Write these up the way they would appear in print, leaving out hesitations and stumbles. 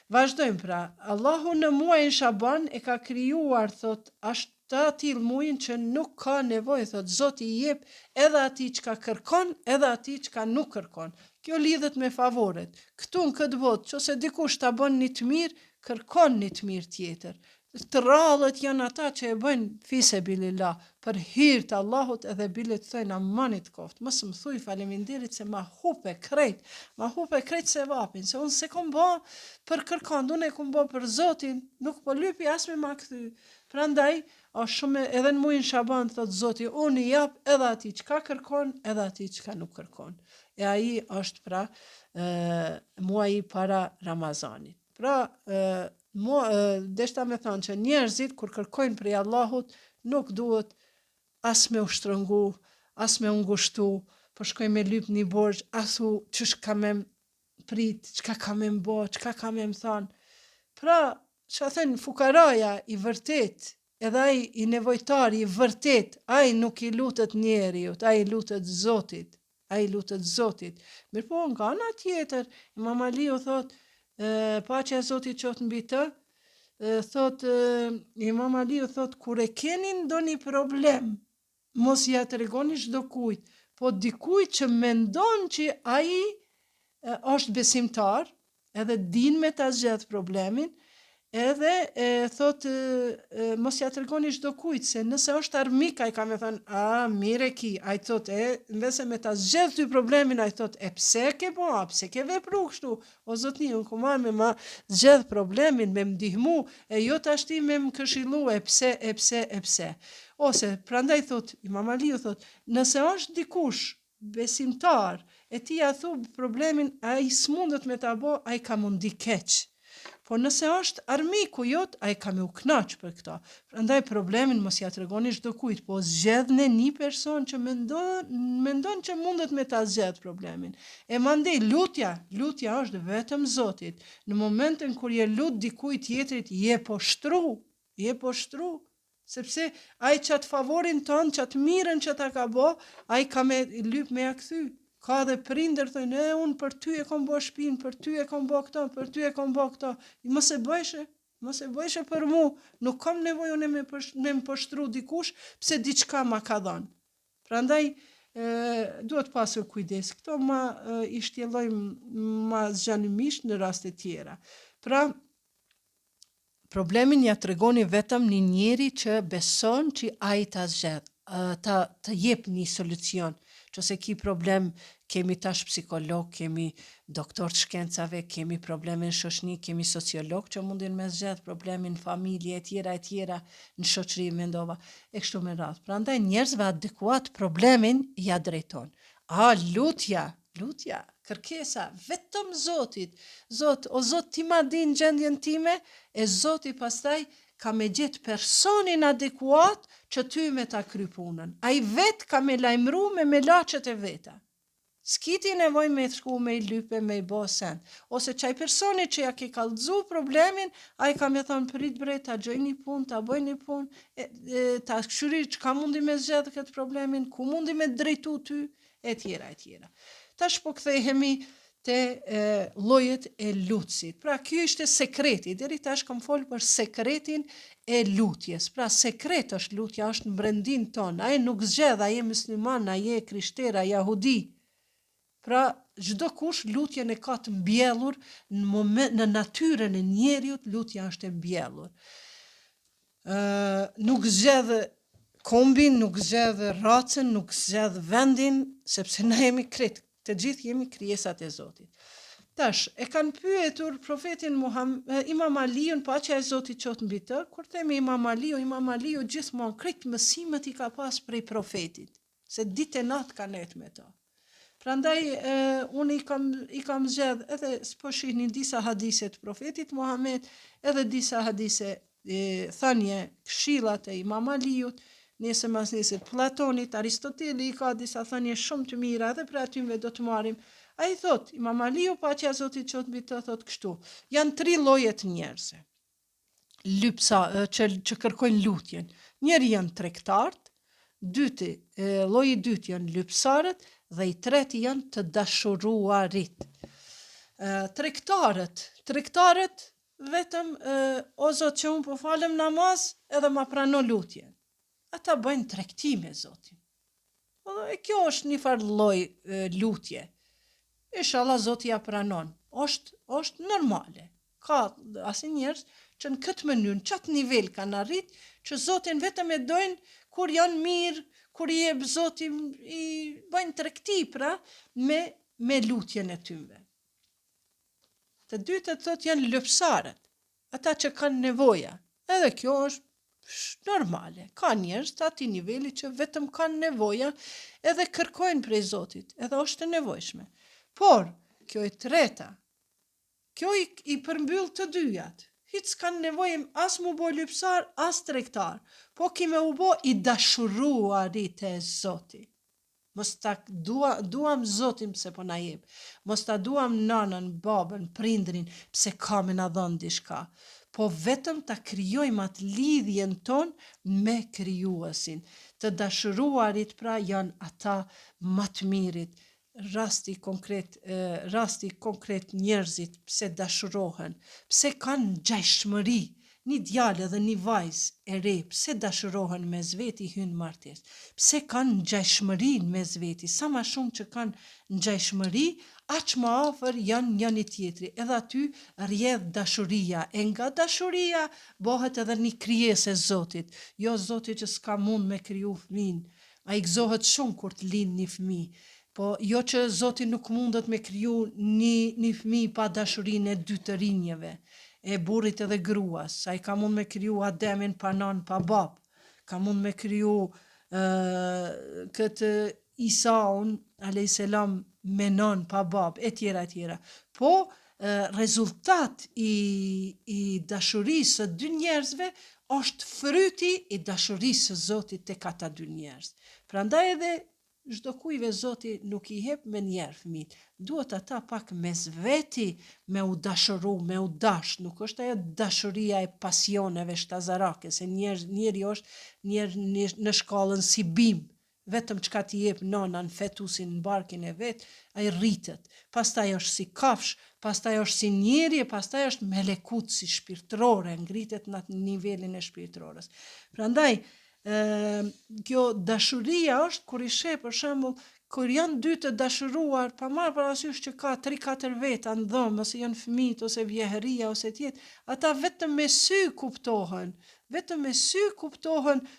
Vazhdojmë pra, Allahu në muajin Shaban e ka krijuar, thot, ashtë të atill muajin që nuk ka nevojë, thot, Zoti i jep edhe atij çka kërkon, edhe atij çka nuk kërkon. Kjo lidhet me favoret. Këtu në këtë botë, nëse dikush ta bën një të mirë, kërkon një të mirë tjetër. Të rrallët janë ata që e bëjnë fisebilillah, për hir të Allahut, edhe bile të thojnë amanit koft. Mos më thuj faleminderit se ma hupe krejt se vapin, se unë se kom bë për kërkon, unë e kom bë për Zotin, nuk po lypi as me ma kthy. Prandaj, është shumë edhe në muajin Shaban thot Zoti, unë i jap edhe atij çka kërkon, edhe atij çka nuk kërkon. E ai është pra muaji para Ramazanit. Pra, deshta me thonë që njerëzit kur kërkojnë prej Allahut nuk duhet as me u shtrëngu, as me u ngushtu, po shkoj me lyp një borxh, as u çish ka me prit, çka ka me bë, çka ka me thon. Pra, çka thënë fukaraja i vërtet, edhe ai i nevojtari i vërtet, ai nuk i lutet njeriut, ai lutet Zotit. Mirpo nga ana tjetër, Imam Aliu thot, paqja e Zotit qoftë mbi të, thot Imam Aliu thot, kur e keni ndonjë problem, mos ja tregoni çdo kujt, po dikujt që mendon që ai është besimtar, edhe din me ta zgjedh problemin, edhe thot mos ja tregoni çdo kujt, se nëse është armik, ai ka me thënë, mire ki, ai thot, nëse me ta zgjedh ty problemin, ai thot, pse ke po, pse ke vepru kështu, o zotni, unë ku marr me ma zgjedh problemin, me mdihmu, e jo tashti me më këshillu, pse. Ose, prandaj thot, Imam Aliu thot, nëse është dikush besimtar, e ti ja thu problemin, ai s'mundet me ta bo, ai ka mundi keq. Po nëse është armiku jot, ai ka me u knaq për këta. Prandaj problemin mos ja tregoni çdo kujt, po zgjedhni një person që mendon që mundet me ta zgjedh problemin. E mandej lutja është vetëm Zotit. Në momentin kur je lut dikujt tjetrit, je po shtru, sepse ai çat favorin ton, çat mirën që ta ka bë, ai ka me lyp me ja kthy. Ka dhe prindër thojnë, unë për ty e kom bë shtëpinë, për ty e kom bë këto, mos e bëjshe për mu, nuk kam nevojë unë me më pështru dikush, pse diçka ma ka dhënë. Prandaj, duhet pasur kujdes, këto i shtjellojmë ma zgjanimisht në raste tjera. Pra, problemin ja tregoni vetëm një njeri që beson që ai ta zgjedh, të jep një solucion. Qëse ki problem, kemi tash psikolog, kemi doktor të shkencave, kemi probleme në shoqni, kemi sociolog që mundin me zgjedh problemin familje e tjera në shoqëri mendova, e kështu me radhë. Prandaj njerëzve adekuat problemin ja drejton. Lutja, kërkesa, vetëm Zotit. O Zot, ti ma din gjendjen time, e Zoti pastaj ka me gjetë personin adekuat që ty me ta kry punën. A i vetë ka me lajmru me lachet e veta. S'kiti nevoj me shku me i lype, me i bo sen. Ose qaj personi që ja ke kallëzu problemin, a i ka me thonë prit bre, ta gjoj një pun, ta boj një pun, ta këshyri që ka mundi me zgjedhë këtë problemin, ku mundi me drejtu ty, e tjera. Tash po kthehemi te llojet e lutësit. Pra, ky ishte sekreti. Deri tash kam folur për sekretin e lutjes. Pra, sekret është lutja, është në brendin ton. Ai nuk zgjedh, ai e musliman, ai e krishter, ai jahudi. Pra, çdo kush lutjen e ka të mbjellur në natyrën e njeriut, lutja është e mbjellur. Nuk zgjedh kombin, nuk zgjedh racën, nuk zgjedh vendin, sepse na jemi krejt. Të gjithë jemi krijesat e Zotit. Tash, e kanë pyetur profetin Imam Aliun, paqja e Zotit qoftë mbi të, kur themi Imam Aliu gjithmonë krejt mësimet i ka pas prej profetit, se ditë e natë ka net me to. Prandaj, unë i kam zgjedh edhe s'po shihni disa hadise të profetit Muhammed, edhe disa hadise thënie këshillat e Imam Aliut, nesër mas nesër Platonit, Aristoteli i ka disa thënie shumë të mira, edhe për atyve do të marrim. A i thot, Imam Aliu, paqja e Zotit qoftë mbi të, thot kështu. Janë 3 lloje të njerëzve. Që kërkojnë lutjen. Njëri janë tregtarët, lloji i dytë janë lypsarët dhe i treti janë të dashuruarit. Tregtarët vetëm o Zot që unë po falem namaz edhe ma prano lutjen. Ata bëjnë tregti me Zotin. E kjo është një farë lloj lutje. Inshallah Zoti ja pranon. Është normale. Ka asnjë njerëz që në këtë mënyrë, në çat nivel kanë arrit që Zotin vetëm e dojnë kur janë mirë, kur i jep Zoti i bëjnë tregti pra me lutjen e tyre. Të dytët thot janë lëpsarët, ata që kanë nevoja. Edhe kjo është normale. Ka njerëz të atij niveli që vetëm kanë nevoja edhe kërkojnë prej Zotit, edhe është e nevojshme. Por, kjo e treta, kjo i përmbyll të dyjat. Hiç s'kanë nevojë as mu bo lypsar, as tregtar, po kime u bo i dashuruarit e Zotit. Mos ta duam Zotin pse po na jep. Mos ta duam nanën, babën, prindrin pse ka me na dhënë diçka. Po vetëm ta krijojmë atë lidhjen ton me krijuesin. Të dashuruarit pra janë ata më të mirit. Rasti konkret njerëzit pse dashurohen, pse kanë ngjajshmëri. Një djalë dhe një vajzë e re, pse dashurohen mes veti hynë martesë? Pse kanë ngjajshmërinë mes veti? Sa më shumë që kanë ngjajshmëri, aq më afër janë njëri tjetri. Edhe aty rrjedh dashuria. E nga dashuria bëhet edhe një krijesë e Zotit. Jo Zoti që s'ka mund me kriju fëmin. Ai gëzohet shumë kur të lind një fëmijë. Po jo që Zoti nuk mundet me kriju një fëmijë pa dashurinë e dy të rinjeve. E burrit edhe gruas, sa i ka mund me kriju Ademin pa nan, pa bab, ka mund me kriju këtë Isaun, a.s. me nan, pa bab, e tjera. Po, rezultat i dashurisë së dy njerëzve është fryti i dashurisë së Zotit tek ata dy njerëz. Prandaj edhe çdo kujve Zoti nuk i hep me njerë fëmijët. Duhet ata pak mes veti me u dashuru, me u dash. Nuk është ajo dashuria e pasioneve shtazarake, se njeri është në shkallën si bim. Vetëm çka t'i jep nona në fetusin në barkin e vet, ai rritet. Pastaj është si kafsh, pastaj është si njeri, pastaj është melekut si shpirtërore, ngritet në atë nivelin e shpirtërores. Prandaj kjo dashuria është kur i sheh për shembull kur janë dy të dashuruar, pa marrë parasysh që ka 3-4 veta në dhomë, ose janë fëmijët, ose vjehëria, ose tjetë, ata vetëm me sy kuptohen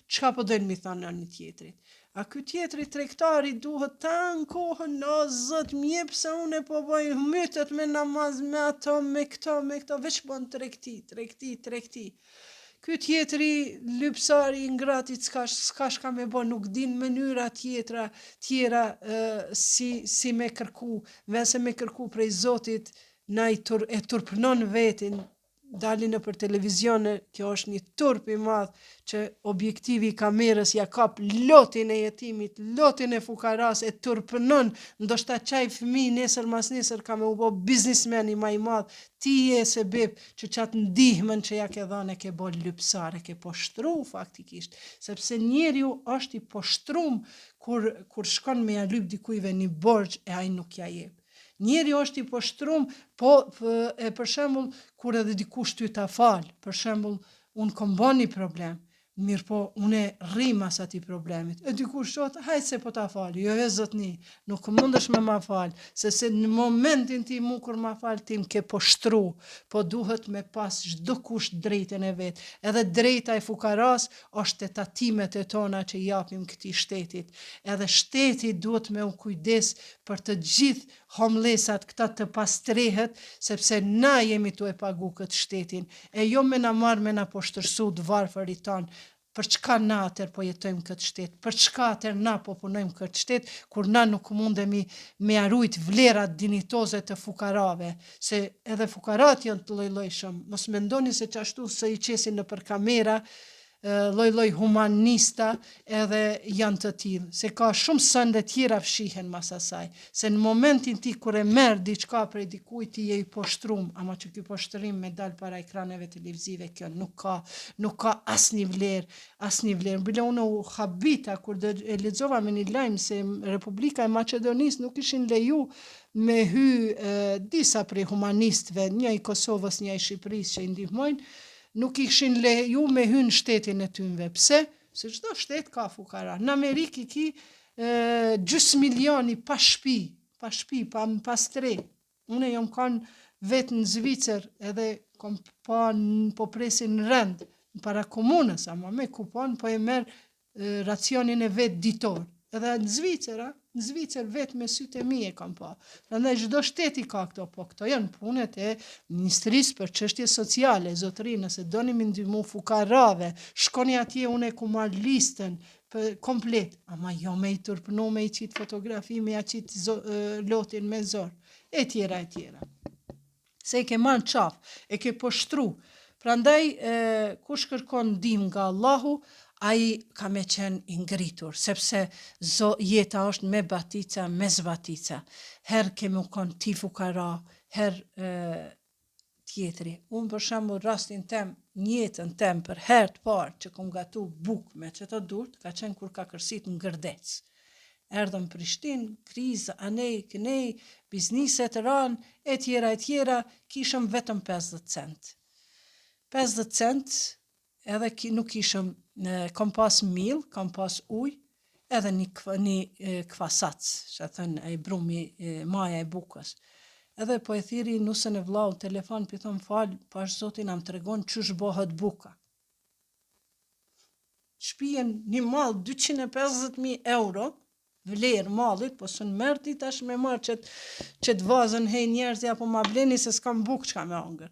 çka po dojnë mi thanë një tjetrit. A ky tjetri tregtari duhet ta kohën, o Zot, m'jep se unë po bëj mytet me namaz, me ato, me këto, veç bën tregti. Ky tjetri lypsari i ngratit s'ka shka me bo, nuk din mënyra tjera si me kërku, vese me kërku prej Zotit, na e turpënon vetin, dalin në për televizion, kjo është një turp i madh që objektivi i kamerës ja kap lotin e jetimit, lotin e fukaras, e turpënon, ndoshta qaj fëmijë nesër mas nesër ka me u bo biznismen i maj madh, ti je se bep që qatë ndihmën që ja ke dhënë e ke bo lypsare, ke poshtru faktikisht, sepse njeriu është i poshtrum kur shkon me ja lyp dikujve një borxh e ai nuk ja jep. Njeri është i poshtrum, për shembull, kur edhe dikush ty ta fal, për shembull, unë kom bën një problem, mirë po, unë rrim as atij problemit. E dikush thot, hajt se po ta fal, jo zotni, nuk mundesh me ma fal, se në momentin ti mu kur ma fal, ti m'ke poshtru, po duhet me pas çdo kush drejtën e vet. Edhe drejta e fukaras është tatimet e tona që japim këtij shtetit. Edhe shteti duhet me u kujdes për të gjithë homlesat këta të pastrehet, sepse na jemi tu e pagu këtë shtetin, e jo me na marrë me na poshtërsu të varfërit tanë. Për çka na atër po jetojmë këtë shtet? Për çka atër na po punojmë këtë shtet, kur na nuk mundemi me arrujt vlerat dinitoze të fukarave, se edhe fukarat janë të lloj-llojshëm. Mos mendoni se qashtu se i qesin në për kamera, lloj humanista edhe janë të tillë, se ka shumë sende tjera fshihen mas asaj, se në momentin ti kur e merr diçka prej dikujt ti je i poshtrum, ama që ky poshtrim me dal para ekraneve televizive, kjo nuk ka asnjë vlerë. Bile unë u habita kur e lexova me një lajm se Republika e Maqedonisë nuk ishin leju me hy disa prej humanistëve, një i Kosovës, një i Shqipërisë që i ndihmojnë, nuk i kishin leju me hy në shtetin e tyre. Pse? Se çdo shtet ka fukara. Në Amerikë ki gjys milioni pa shtëpi, pa stre. Unë jam kanë vetë në Zvicër edhe kom po presin rend në para komunës, ama me kupon po e merr racionin e vetë ditor. Edhe në Zvicër vetë me sytë e mi e kam pa. Prandaj çdo shteti ka këto, po këto janë punet e Ministrisë për çështje sociale, zotëri, nëse doni me ndihmu fukarave, shkoni atje, unë e ku marr listën komplet, ama jo me i turpënu, me i qitë fotografi, me i qitë lotin me zor, e tjera. Se i ke marrë qaf, e ke poshtru. Prandaj, kush kërkon ndihmë nga Allahu, ai ka me qenë i ngritur, sepse jeta është me batica, me zbatica. Herë kemi konë ti fukara, herë tjetri. Unë për shembull rastin tem, jetën tem për herë të parë që kom gatu bukë me çeto durt, ka qenë kur ka kërsit në Gërdec. Erdhëm Prishtinë, krizë, anej, kënej, bizniset ranë, e tjera, kishëm vetëm 50 cent. 50 cent, edhe nuk kishëm, kom pas mill, kom pas ujë, edhe një kvasac, që thënë ai brumi, maja e bukës. Edhe po e thiri nusën e vllau telefon, pi thon fal, pash zoti na më tregon çysh bëhet buka. Shpijen një mall 250.000 euro, vlerë mallit, po s'në merti tash me marrë qët vazën hej njerëzi apo ma bleni se s'kam bukë çka me hongër.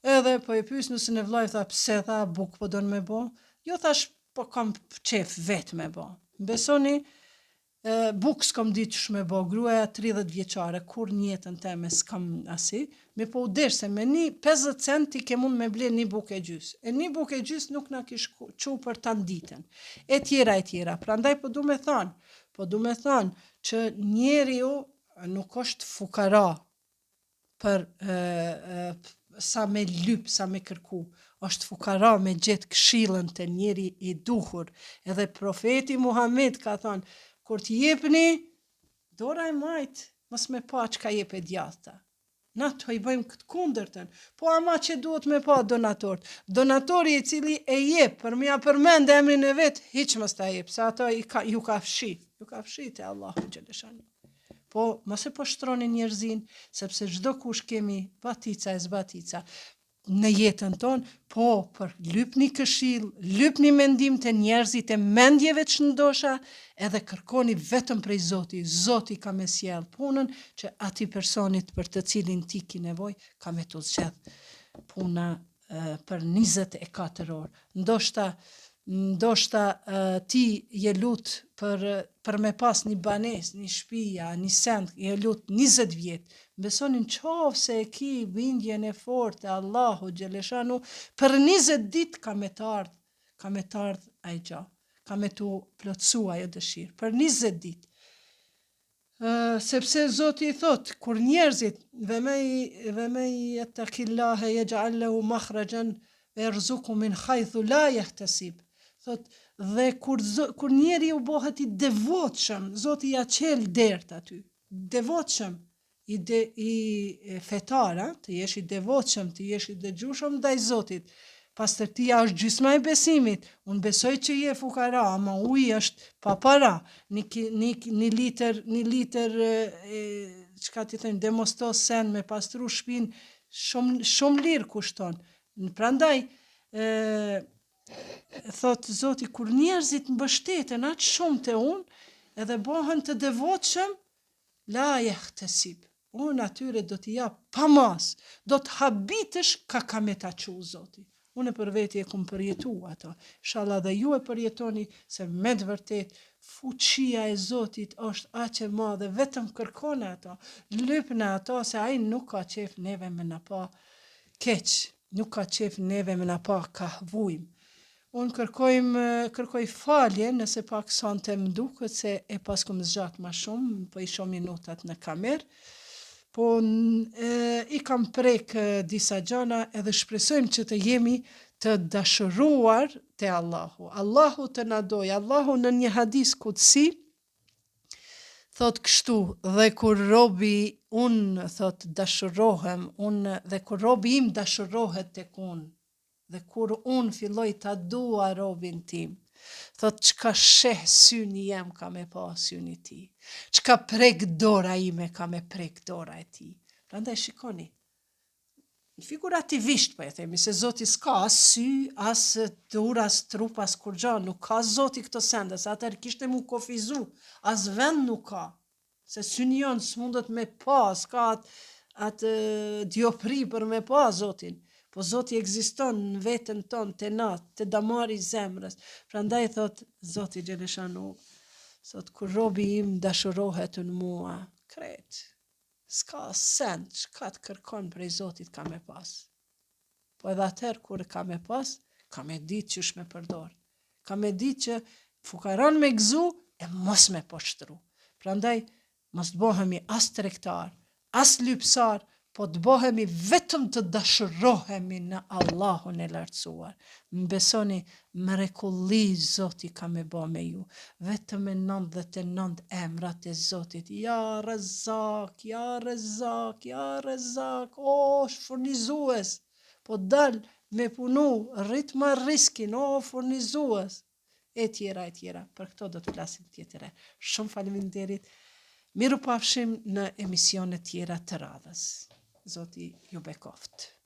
Edhe po e pyes nusën e vllai, tha pse, tha bukë po don me bo? Jo, thash po kam qef vetë me bo. Besoni, bukë s'kam ditë që me bo, gruaja 30 vjeqare, kur njetën teme s'kam asi, me po u desh se me një 50 cent i ke mund me ble një bukë e gjys. E një bukë e gjys nuk na kish qu për ta nditën. E tjera. Prandaj po du me thonë që njeriu nuk është fukara për sa me lyp, sa me kërku. Është fukara me gjetë këshillën të njeri i duhur. Edhe profeti Muhammed ka thonë, kur t'jepni, dora e majt, mos me pa që ka jep e djata. Na të i bëjmë këtë kundërtën, po ama që duhet me pa donatorët. Donatori i cili e jep, për mja përmend emrin e vetë, hiq mos ta jep, se ato ju ka fshi te Allahu xhaleshani. Po, mos e poshtroni njerëzin, sepse çdo kush kemi batica e zbatica në jetën tonë, po për lypni këshill, lypni mendim të njerëzit e mendjeve që ndosha, edhe kërkoni vetëm prej Zotit. Zoti ka me sjell punën që ati personit për të cilin ti ki nevoj, ka me të zgjedh puna për 24 orë. Ndoshta ti je lut për me pas një banes, një shtëpia, një send, je lut 20 vjet. Besonin qovë se e ki bindjen e fortë e Allahu xhaleshanu, për 20 ditë ka me të ardh ai gjë, ka me tu plotësu ajo dëshirë, për 20 ditë. Sepse Zoti i thot, kur njerëzit ve me yattaqillaha yaj'al lahu makhrajan wa yarzuqhu min haythu la yahtasib. Thot, dhe kur njeri u bëhet i devotshëm, Zoti ja qel dert aty. Devotshëm, i fetar, të jesh i devotshëm, të jesh i dëgjueshëm ndaj Zotit. Pastërtia është gjysma e besimit. Unë besoj që je fukara, ama uji është pa para. Një liter çka ti thënë, demostos sen me pastru shpinë, shumë lirë kushton. Prandaj, thot Zoti, kur njerëzit mbështeten atë shumë te unë, edhe bëhen të devotshëm, la yahtasib. Unë atyre do t'i jap pa mas, do të habitësh ka me ta qu Zoti. Unë për veti e kum përjetu ato. Inshallah dhe ju e përjetoni, se me të vërtet fuqia e Zotit është aq e madhe, vetëm kërkone ato, lypna ato, se ai nuk ka qef neve me na pa keq, nuk ka qef neve me na pa kahvujm. Unë kërkoj falje nëse pak sante më duket se e paskum zgjat ma shumë, po i shoh minutat në kamerë. Po i kam prek disa gjana edhe shpresojmë që të jemi të dashuruar te Allahu. Allahu të na doj. Allahu në një hadis kutsi thot kështu, dhe kur robi unë, thot, dashurohem, unë dhe kur robi im dashurohet tek unë, dhe kur unë filloj ta dua robin tim, thot, qka sheh syni jem ka me pa syni ti, qka prek dora ime ka me prek dora e ti. Prandaj shikoni, figurativisht po e themi, se Zoti s'ka as sy, as dur, as trup, as kur gja, nuk ka Zoti këto sende, se atër kishte mu kofizu, as vend nuk ka, se syni jonë s'mundet me pa, s'ka atë diopri për me pa Zotin, po Zoti ekziston në vetën tonë, të natë, të damari zemrës, prandaj thot Zoti Gjeleshanu, thot kur robi im dashurohet në mua, krejt, s'ka send, çka të kërkon prej Zotit ka me pas. Po edhe atëherë kur ka me pas, ka me ditë qysh me përdor. Ka me ditë që fukaran me gzu e mos me poshtru. Prandaj, mos të bohemi as tregtar, as lypsar, po të bohemi vetëm të dashurohemi në Allahun e lartësuar. Më besoni, mrekulli Zoti ka me bo me ju. Vetëm e 99 emrat e Zotit. Ja Rezak, ja Rezak, ja Rezak, o, furnizues. Po dal me punu, rrit ma riskin, o, furnizues. E tjera. Për këto do të flasim tjetëre. Shumë faleminderit. Miru pafshim në emisionet tjera të radhës. Zoti ju bekoft.